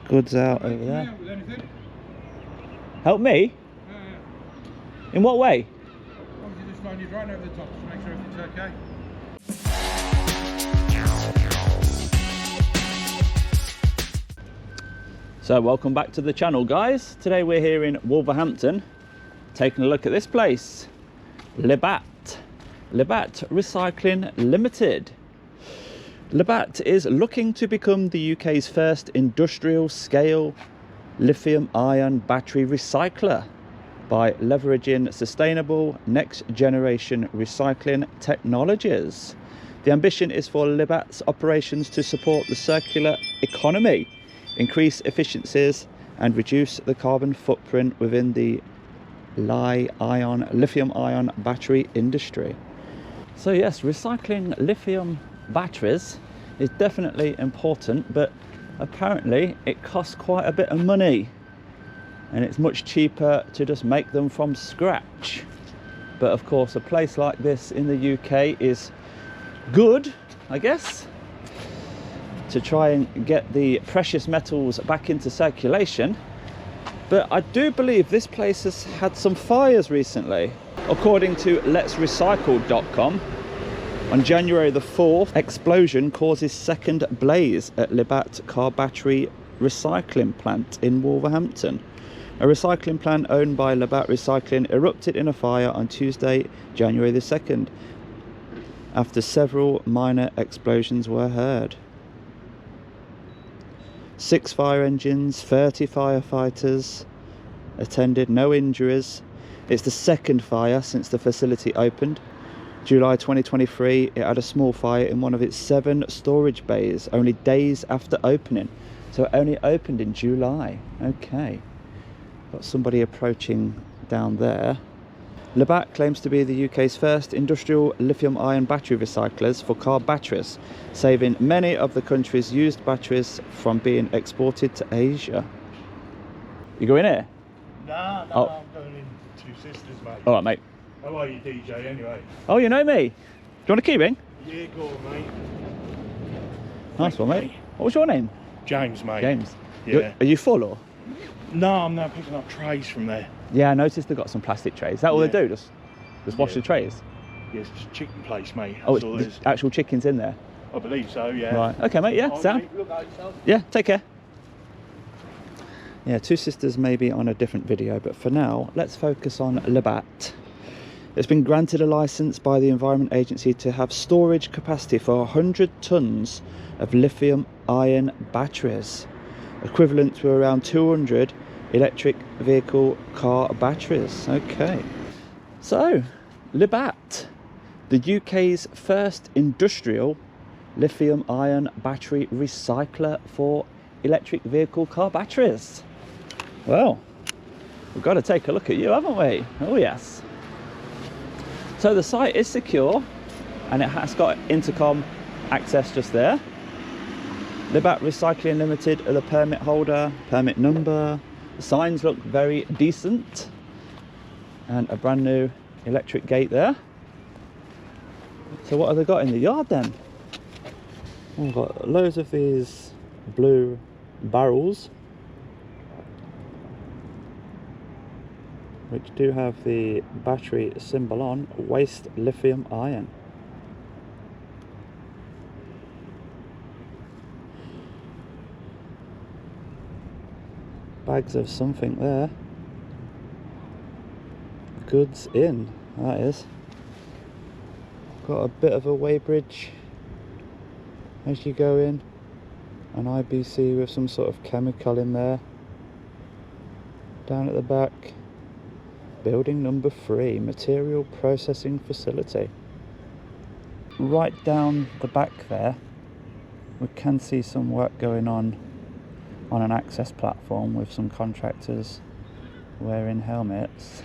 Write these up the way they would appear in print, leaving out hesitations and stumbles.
goods out over there. Help me? In what way? Obviously just run your drone over the top to make sure everything's okay. So welcome back to the channel, guys. Today we're here in Wolverhampton taking a look at this place, LiBatt Recycling Ltd. LiBatt is looking to become the UK's first industrial scale lithium-ion battery recycler by leveraging sustainable next generation recycling technologies. The ambition is for LiBatt's operations to support the circular economy, increase efficiencies and reduce the carbon footprint within the lithium-ion battery industry. So yes, recycling lithium batteries is definitely important, but apparently it costs quite a bit of money and it's much cheaper to just make them from scratch. But of course a place like this in the UK is good, I guess, to try and get the precious metals back into circulation. But I do believe this place has had some fires recently. According to letsrecycle.com, on January the 4th, explosion causes second blaze at LiBatt car battery recycling plant in Wolverhampton. A recycling plant owned by LiBatt Recycling erupted in a fire on Tuesday, January the 2nd, after several minor explosions were heard. 6 fire engines, 30 firefighters attended, no injuries. It's the second fire since the facility opened. July 2023, it had a small fire in one of its 7 storage bays, only days after opening. So it only opened in July. Okay. Got somebody approaching down there. LiBatt claims to be the UK's first industrial lithium-ion battery recyclers for car batteries, saving many of the country's used batteries from being exported to Asia. You go in here? Nah, Oh. I'm going in Two Sisters, mate. All right, mate. How are you, DJ, anyway? Oh, you know me. Do you want a key ring? Yeah, go on, mate. Nice one, mate. What was your name? James, mate. James. Yeah. Are you full or? No, I'm now picking up trays from there. Yeah, I noticed they've got some plastic trays. Is that all Yeah. they do? Just wash Yeah. the trays? Yes, it's a chicken place, mate. Oh, That's all it it's is. the actual chickens in there? I believe so, yeah. Right. Okay, mate. Yeah, All right, Sam. mate, look out yourself. Yeah, take care. Yeah, Two Sisters may be on a different video, but for now, let's focus on LiBatt. It's been granted a license by the Environment Agency to have storage capacity for 100 tons of lithium-ion batteries, equivalent to around 200 electric vehicle car batteries. Okay. So, LiBatt, the UK's first industrial lithium-ion battery recycler for electric vehicle car batteries. Well, we've got to take a look at you, haven't we? Oh yes. So the site is secure and it has got intercom access just there. LiBatt Recycling Ltd are the permit holder, permit number. The signs look very decent and a brand new electric gate there. So what have they got in the yard then? We've got loads of these blue barrels which do have the battery symbol on, waste lithium ion. Bags of something there. Goods in, that is. Got a bit of a weighbridge as you go in. An IBC with some sort of chemical in there. Down at the back, building number 3, material processing facility. Right down the back there, we can see some work going on an access platform with some contractors wearing helmets.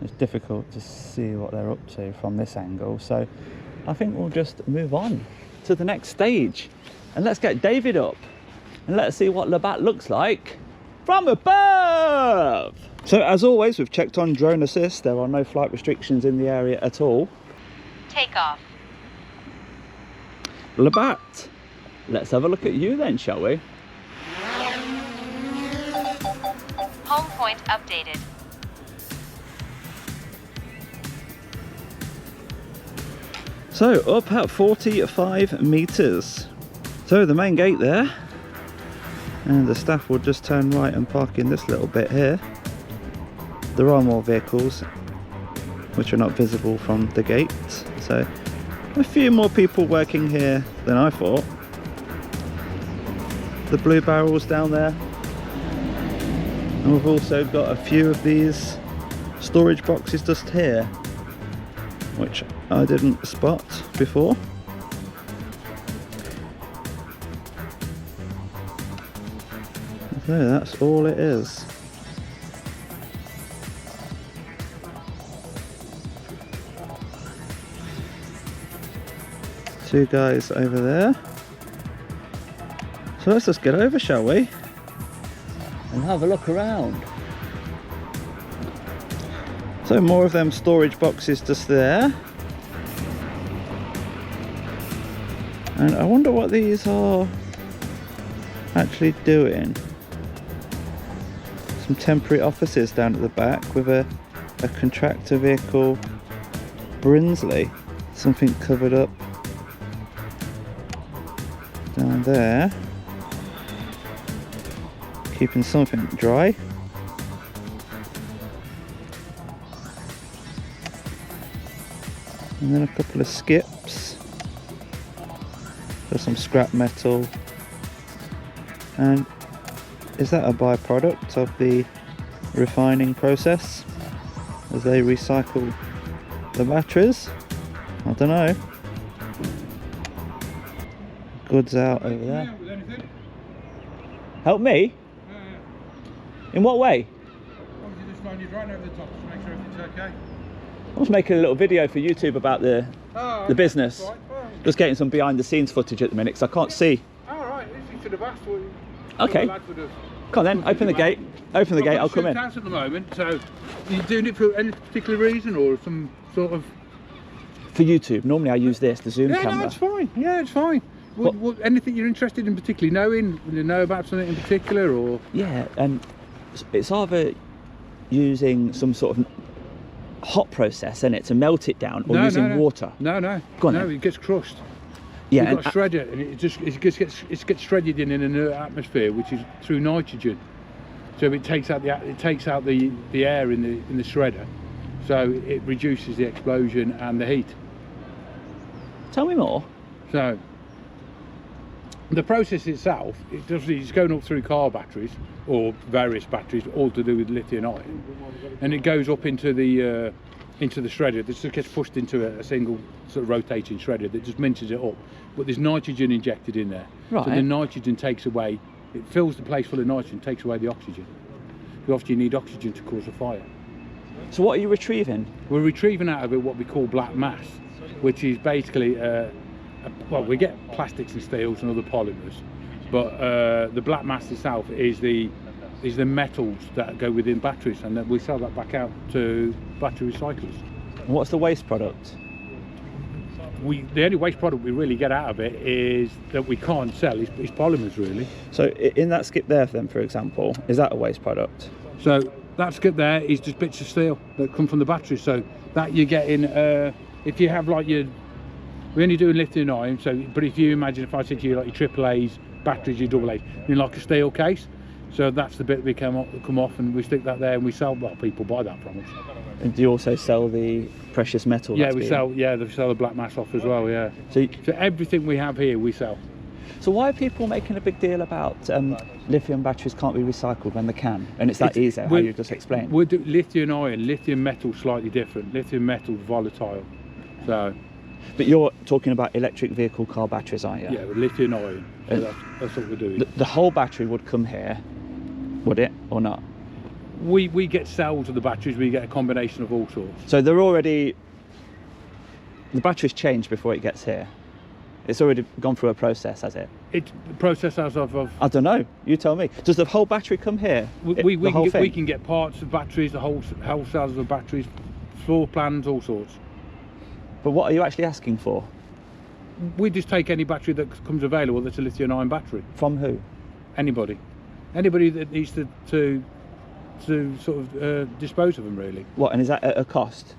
It's difficult to see what they're up to from this angle, so I think we'll just move on to the next stage and let's get David up and let's see what LiBatt looks like from above. So as always, we've checked on drone assist. There are no flight restrictions in the area at all. Take off. LiBatt, let's have a look at you then, shall we? Home point updated. So up at 45 meters. So the main gate there, and the staff will just turn right and park in this little bit here. There are more vehicles which are not visible from the gate, so a few more people working here than I thought. The blue barrels down there, and we've also got a few of these storage boxes just here, which I didn't spot before. So that's all it is. Two guys over there. So let's just get over, shall we? And have a look around. So more of them storage boxes just there. And I wonder what these are actually doing. Some temporary offices down at the back with a contractor vehicle. Brinsley. Something covered up down there. Keeping something dry. And then a couple of skips for some scrap metal. And is that a byproduct of the refining process as they recycle the batteries? I don't know. Goods out over there. Help me? In what way? Obviously just line right over the top to make sure everything's okay. I was making a little video for YouTube about the business. Right. Just getting some behind the scenes footage at the minute because I can't see. Alright, if you should have asked what Okay. Come on then, open the gate. Open the gate, I'll come in. At the moment, so are you doing it for any particular reason or some sort of... For YouTube, normally I use this, the zoom camera. No, it's fine. Yeah, it's fine. What, anything you're interested in particularly knowing? Will you know about something in particular or...? Yeah, it's either using some sort of hot process in it to melt it down or using water. No, Go on no, then. it gets crushed. Yeah, You've got to shred it, and it gets shredded in an inert atmosphere, which is through nitrogen. So it takes out the air in the shredder, so it reduces the explosion and the heat. Tell me more. So the process itself, it's going up through car batteries or various batteries, all to do with lithium-ion, and it goes up into the shredder. This just gets pushed into a single sort of rotating shredder that just minces it up. But there's nitrogen injected in there, right. So the nitrogen takes away. It fills the place full of nitrogen, takes away the oxygen. Because often you need oxygen to cause a fire. So what are you retrieving? We're retrieving out of it what we call black mass, which is basically well, we get plastics and steels and other polymers, but the black mass itself is the metals that go within batteries, and then we sell that back out to battery recyclers. What's the waste product? The only waste product we really get out of it is that we can't sell is polymers really. So in that skip there then, for example, is that a waste product? So that skip there is just bits of steel that come from the battery, so that you're getting if you have like we're only doing lithium-ion, so but if you imagine if I said to you like your AAA's batteries, your AA's in like a steel case, so that's the bit we come off and we stick that there and we sell. Well, people buy that from us. And do you also sell the precious metal? Yeah, we sell the black mass off as well. Yeah. So everything we have here we sell. So why are people making a big deal about lithium batteries can't be recycled when they can? And it's that easy, how you just explained. We do lithium-ion, lithium metal slightly different. Lithium metal volatile. So. But you're talking about electric vehicle car batteries, aren't you? Yeah, with lithium-ion. So that's what we're doing. The whole battery would come here, would it, or not? We get cells of the batteries. We get a combination of all sorts. So they're already... The battery's changed before it gets here? It's already gone through a process, has it? It's the process as of I don't know. You tell me. Does the whole battery come here? we The whole thing? can get parts of batteries, the whole cells of batteries, floor plans, all sorts. But what are you actually asking for? We just take any battery that comes available that's a lithium-ion battery. From who? Anybody that needs to sort of dispose of them, really. What, and is that at a cost?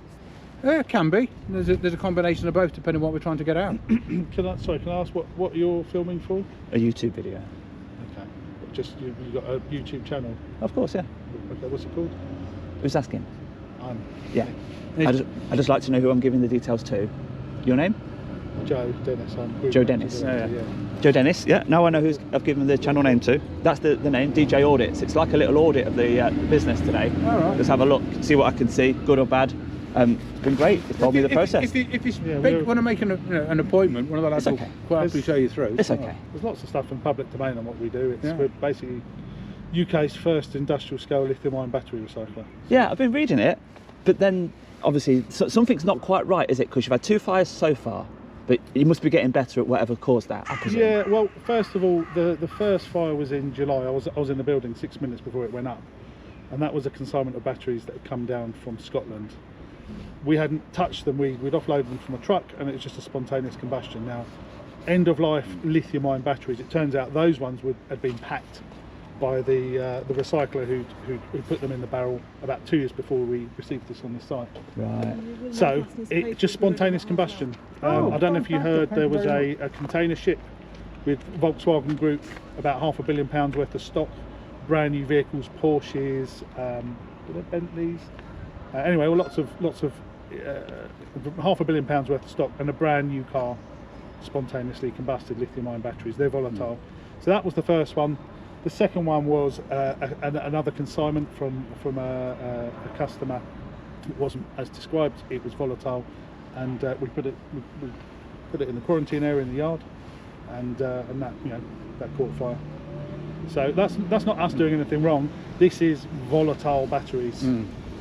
It can be. There's a combination of both, depending on what we're trying to get out. Can I ask what you're filming for? A YouTube video. Okay. Just you've got a YouTube channel. Of course, yeah. Okay. What's it called? Who's asking? Yeah. It's- I just like to know who I'm giving the details to. Your name? Joe Dennis. Joe Dennis. Yeah. Joe Dennis, yeah. Now I know who I've given the channel name to. That's the name, djaudits. It's like a little audit of the business today. All right. Just have a look, see what I can see, good or bad. It's been great. It's told me the process. If it's Yeah, big, when I make an appointment, one of the lads will okay. quite happily show you through. It's okay. There's lots of stuff in public domain on what we do. Yeah. We're basically UK's first industrial scale lithium-ion battery recycler. Yeah, I've been reading it, but then obviously something's not quite right, is it? Because you've had 2 fires so far, but you must be getting better at whatever caused that, I presume. Yeah, well, first of all, the first fire was in July. I was in the building 6 minutes before it went up, and that was a consignment of batteries that had come down from Scotland. We hadn't touched them. We'd offloaded them from a truck, and it was just a spontaneous combustion. Now, end-of-life lithium-ion batteries. It turns out those ones had been packed by the recycler who put them in the barrel about 2 years before we received this on the site. Right. So it just spontaneous combustion. I don't know if you heard, there was a container ship with Volkswagen Group, about £500 million worth of stock, brand new vehicles, Porsches, Bentleys. Anyway, well, lots of £500 million worth of stock and a brand new car, spontaneously combusted lithium-ion batteries. They're volatile. So that was the first one. The second one was another consignment from a customer. It wasn't as described. It was volatile, and we put it in the quarantine area in the yard, and that that caught fire. So that's not us doing anything wrong. This is volatile batteries.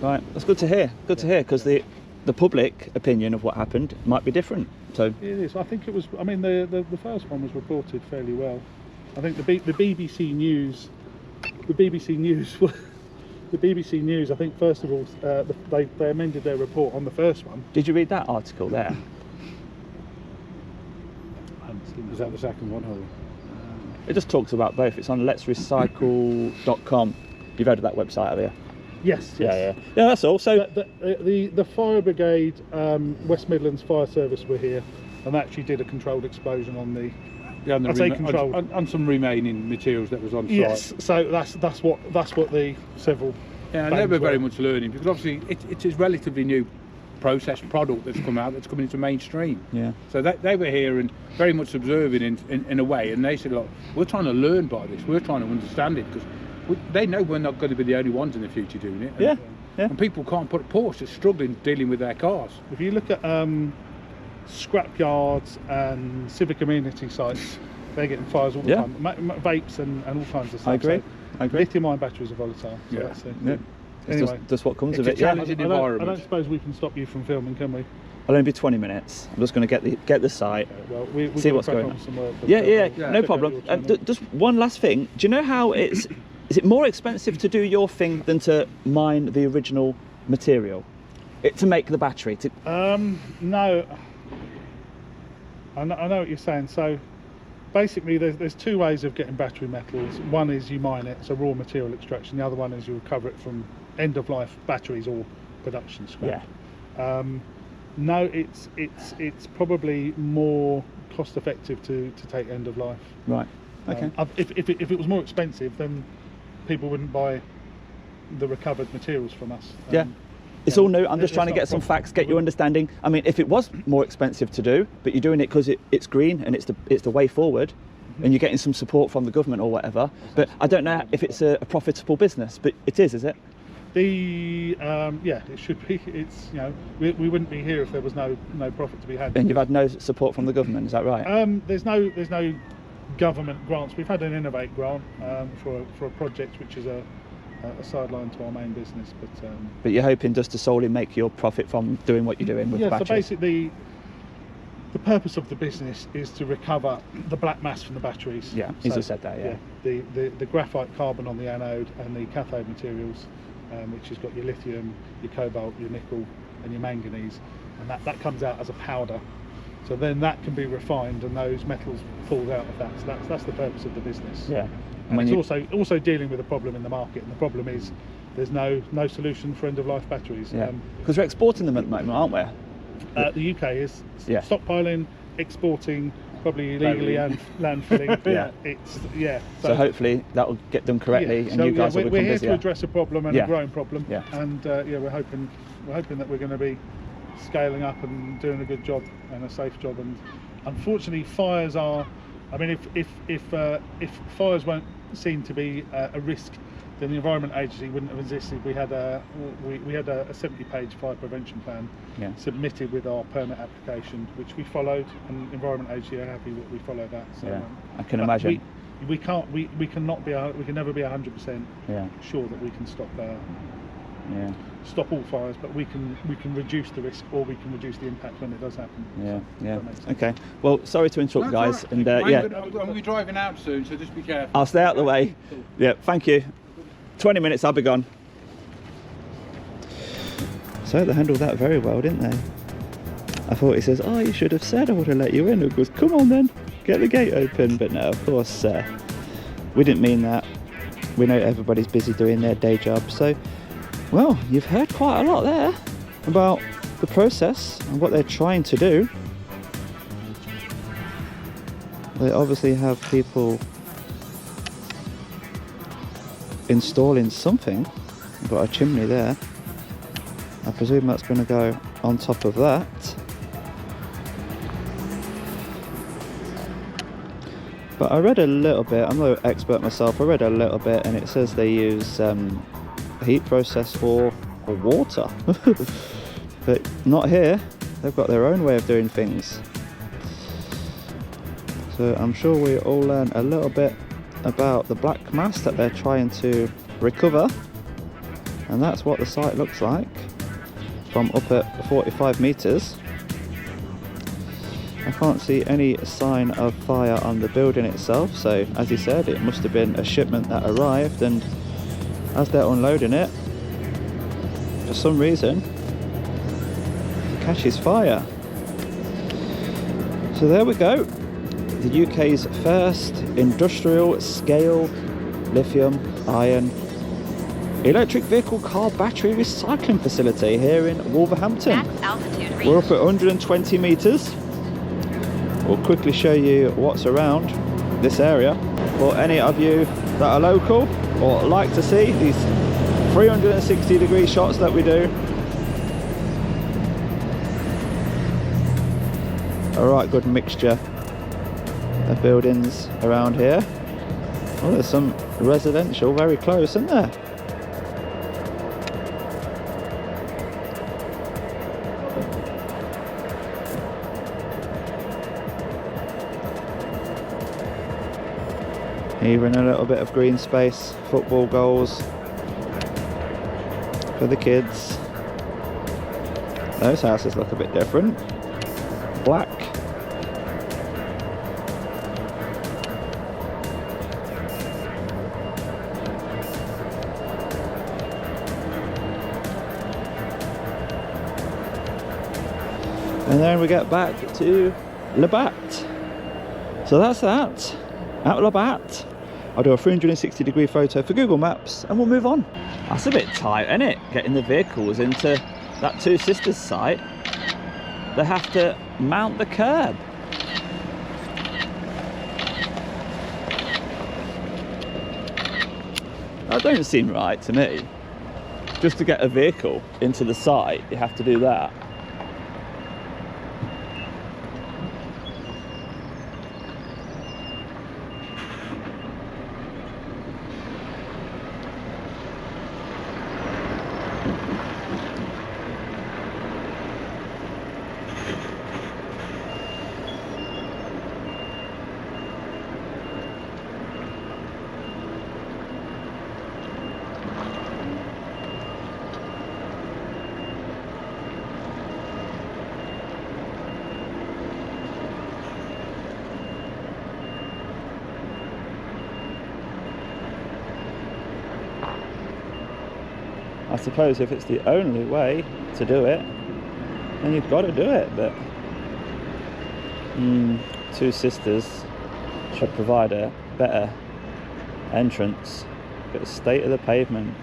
Right, that's good to hear. Good to hear, because the public opinion of what happened might be different. So It is. I think it was. I mean, the first one was reported fairly well. I think the BBC News, the BBC News. I think first of all, they amended their report on the first one. did you read that article there? I haven't seen Is that the second one? Or? It just talks about both. It's on letsrecycle.com. You've heard of that website, have you? Yes. Yeah, that's all. So The fire brigade, West Midlands Fire Service were here, and actually did a controlled explosion on the. Yeah, I say controlled. on some remaining materials that was on site. Yes. So that's what the several. Yeah, and they were very much learning, because obviously it's a relatively new processed product that's come out, that's coming into mainstream. Yeah. So they were here and very much observing in a way, and they said, look, we're trying to learn by this, we're trying to understand it, because they know we're not going to be the only ones in the future doing it. Yeah. And people can't put Porsche struggling dealing with their cars. If you look at scrap yards and civic amenity sites, they're getting fires all the time. Vapes and all kinds of stuff. I agree. So lithium-ion batteries are volatile. So Yeah. that's it. Yeah. It's Anyway, just what comes it's of a it. Yeah. challenging I environment. don't suppose we can stop you from filming, can we? It'll only be 20 minutes. I'm just going to get the site. Well, we've See got what's to crack going on on. some work, but, Yeah, check no out your problem. channel. Just one last thing. Do you know how is it more expensive to do your thing than to mine the original material? To make the battery? No. I know what you're saying. So basically there's two ways of getting battery metals. One is you mine it, so raw material extraction. The other one is you recover it from end-of-life batteries or production scrap. Yeah. No, it's probably more cost effective to take end-of-life. Right. Okay. If it was more expensive, then people wouldn't buy the recovered materials from us. Yeah. It's all new. I'm just it's trying to not get a some problem. facts, get your understanding. I mean, if it was more expensive to do, but you're doing it because it's green and it's the way forward, and you're getting some support from the government or whatever. But I don't know if it's a profitable business, but it is it? It should be. It's we wouldn't be here if there was no profit to be had. And you've had no support from the government, is that right? There's no government grants. We've had an Innovate grant for a project which is a sideline to our main business, but you're hoping just to solely make your profit from doing what you're doing with yeah. batteries. So basically, the purpose of the business is to recover the black mass from the batteries. Yeah, you just said that, yeah. The graphite carbon on the anode and the cathode materials, which has got your lithium, your cobalt, your nickel and your manganese, and that comes out as a powder. So then that can be refined and those metals pulled out of that. So that's the purpose of the business. Yeah. And it's also dealing with a problem in the market, and the problem is there's no solution for end-of-life batteries. Yeah. Because we're exporting them at the moment, aren't we? The UK is Yeah. stockpiling, exporting, probably illegally and landfilling. Yeah. So hopefully that will get done correctly, and you guys will become we're here busier. to address a problem and a growing problem. Yeah. And we're hoping that we're going to be scaling up and doing a good job and a safe job. And unfortunately, fires are. I mean, if fires won't seem to be a risk, then the Environment Agency wouldn't have existed. We had a 70-page fire prevention plan submitted with our permit application, which we followed, and the Environment Agency are happy that we followed that. So, I can imagine. We can never be 100% sure that we can stop all fires, but we can reduce the risk, or we can reduce the impact when it does happen. Okay. Well, sorry to interrupt, guys, and We'll be driving out soon, so just be careful. I'll stay out of the way. Yeah, thank you. 20 minutes, I'll be gone. So they handled that very well, didn't they? I thought he says, "Oh, you should have said I would have let you in." It goes, "Come on then, get the gate open." But no, of course, we didn't mean that. We know everybody's busy doing their day job. So, well, you've heard quite a lot there about the process and what they're trying to do. They obviously have people installing something. We've got a chimney there. I presume that's going to go on top of that. But I read a little bit, I'm no expert myself, I read a little bit, and it says they use heat process for water. But not here. They've got their own way of doing things. So I'm sure we all learn a little bit about the black mass that they're trying to recover, and that's what the site looks like from up at 45 meters. I can't see any sign of fire on the building itself, so as he said, it must have been a shipment that arrived, and as they're unloading it, for some reason it catches fire. So there we go, the UK's first industrial scale lithium-ion electric vehicle car battery recycling facility here in Wolverhampton. Max altitude reached. We're up at 120 meters. We'll quickly show you what's around this area. For any of you that are local or like to see these 360-degree shots that we do. A right good mixture of buildings around here. Oh, there's some residential very close, isn't there? Even a little bit of green space, football goals for the kids. Those houses look a bit different. Black. And then we get back to LiBatt. So that's that. At LiBatt. I'll do a 360-degree photo for Google Maps and we'll move on. That's a bit tight, isn't it? Getting the vehicles into that Two Sisters site. They have to mount the curb. That don't seem right to me. Just to get a vehicle into the site, you have to do that. suppose if it's the only way to do it, then you've got to do it. But Two Sisters should provide a better entrance. Look at the state of the pavement.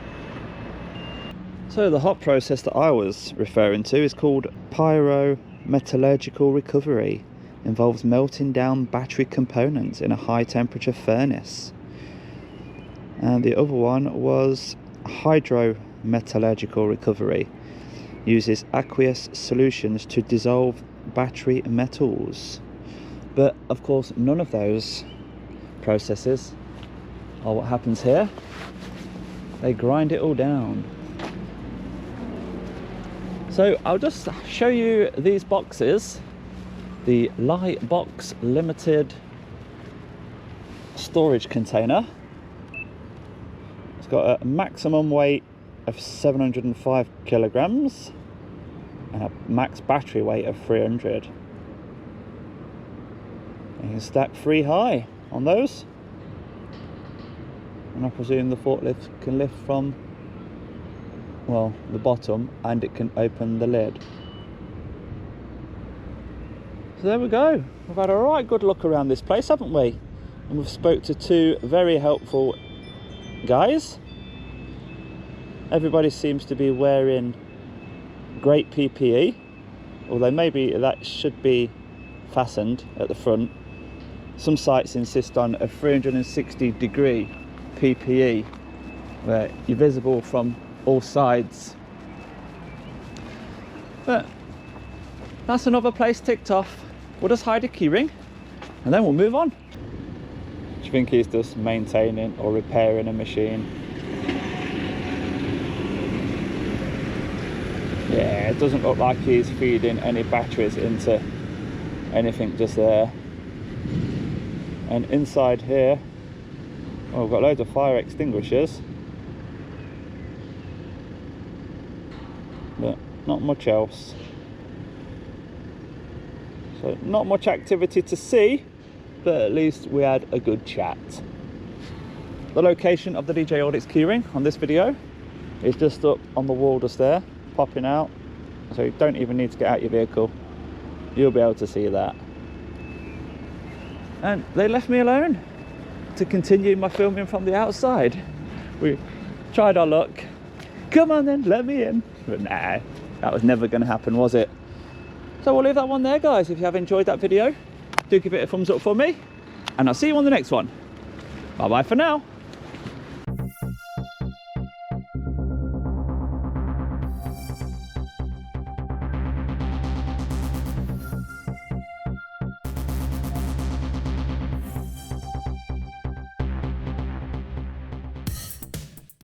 So the hot process that I was referring to is called pyrometallurgical recovery. Involves melting down battery components in a high temperature furnace. And the other one was hydrometallurgical recovery. Uses aqueous solutions to dissolve battery metals. But of course none of those processes are what happens here. They grind it all down. So I'll just show you these boxes. The li-batt Limited storage container. It's got a maximum weight of 705 kilograms and a max battery weight of 300. You can stack 3 high on those, and I presume the forklift can lift from, well, the bottom, and it can open the lid. So there we go. We've had a right good look around this place, haven't we? And we've spoke to 2 very helpful guys. Everybody seems to be wearing great PPE, although maybe that should be fastened at the front. Some sites insist on a 360-degree PPE where you're visible from all sides. But that's another place ticked off. We'll just hide a keyring and then we'll move on. Do you think he's just maintaining or repairing a machine? Yeah, it doesn't look like he's feeding any batteries into anything just there. And inside here, oh, we've got loads of fire extinguishers, but not much else. So not much activity to see, but at least we had a good chat. The location of the djaudits keyring on this video is just up on the wall just there, popping out, so you don't even need to get out your vehicle. You'll be able to see that. And they left me alone to continue my filming from the outside. We tried our luck. Come on then, let me in. But nah, that was never going to happen, was it? So we'll leave that one there, guys. If you have enjoyed that video, do give it a thumbs up for me, and I'll see you on the next one. Bye bye for now.